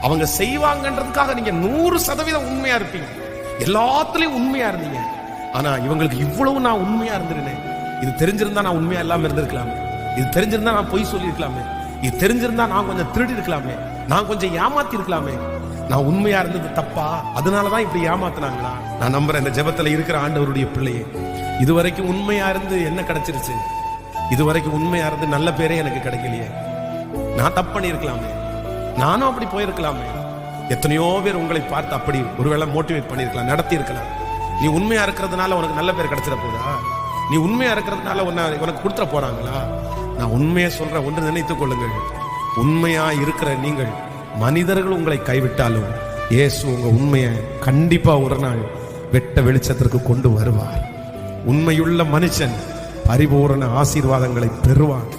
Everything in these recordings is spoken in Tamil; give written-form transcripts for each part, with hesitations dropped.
அவங்க செய்வாங்கன்றதுக்காக நீங்க 100% உண்மையா இருப்பீங்க, எல்லாத்துலயும் உண்மையா இருந்தீங்க. ஆனா இவங்களுக்கு இவ்வளவு நான் உண்மையா இருந்திருந்தேன். இது தெரிஞ்சிருந்தா நான் உண்மையா இல்லாம இருந்திருக்கலாமே, இது தெரிஞ்சிருந்தா நான் பொய் சொல்லி இருக்கலாமே, இது தெரிஞ்சிருந்தா நான் கொஞ்சம் திருடி இருக்கலாமே, நான் கொஞ்சம் ஏமாத்தி இருக்கலாமே. நான் உண்மையா இருந்தது தப்பா? அதனாலதான் இப்படி ஏமாத்தினாங்களா? நான் நம்புறேன் இந்த ஜெபத்துல இருக்கிற ஆண்டவருடைய பிள்ளையே, இதுவரைக்கும் உண்மையா இருந்து என்ன கிடைச்சிருச்சு? இதுவரைக்கும் உண்மையா இருந்து நல்ல பேரே எனக்கு கிடைக்கலையே. நான் தப்பு பண்ணி இருக்கலாமே, நானும் அப்படி போயிருக்கலாமே. எத்தனையோ பேர் உங்களை பார்த்து அப்படி ஒருவேளை மோட்டிவேட் பண்ணிருக்கலாம், நடத்தி இருக்கலாம். நீ உண்மையா இருக்கிறதுனால உனக்கு நல்ல பேர் கிடைச்சிட போதா? நீ உண்மையா இருக்கிறதுனால உனக்கு கொடுத்துட போறாங்களா? நான் உண்மையா சொல்ற ஒன்று நினைத்துக் கொள்ளுங்கள், உண்மையா இருக்கிற நீங்கள் மனிதர்கள் உங்களை கைவிட்டாலும் இயேசு உங்க உண்மையை கண்டிப்பா ஒரு நாள் வெட்ட வெளிச்சத்திற்கு கொண்டு வருவார். உண்மையுள்ள மனுஷன் பரிபூரண ஆசீர்வாதங்களை பெறுவான்.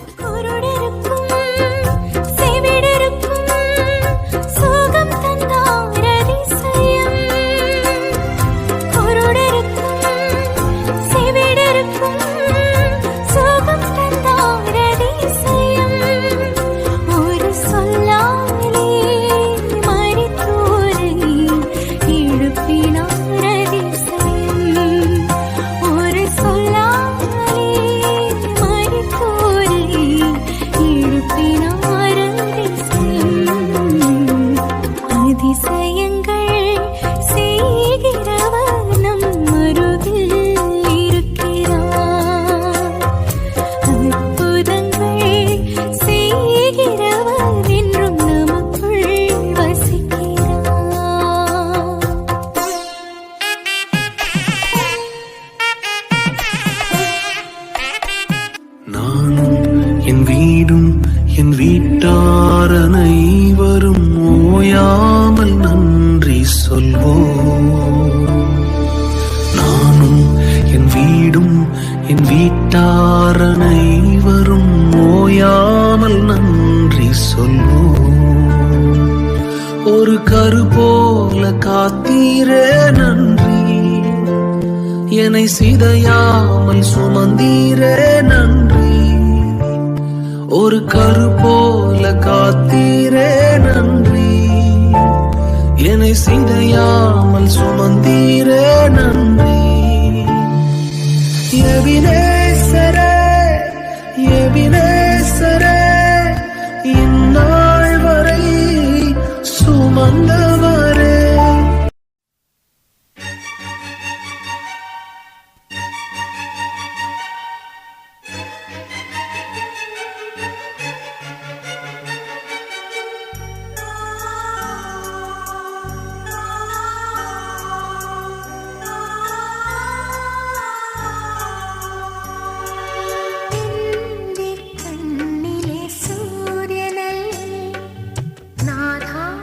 என் வீடும் என் வீட்டார் அனைவரும் ஓயாமல் நன்றி சொல்வோம். நானும் என் வீடும் என் வீட்டார் அனைவரும் ஓயாமல் நன்றி சொல்வோம். ஒரு கரு போல காத்தீரே நன்றி, என்னை சிதையாமல் சுமந்தீரே நன்றி. ஒரு கரு போல காத்தீரே நன்றி, என்னை சிதையாமல் சுமந்தீரே நன்றி. எபினேசரே எபினே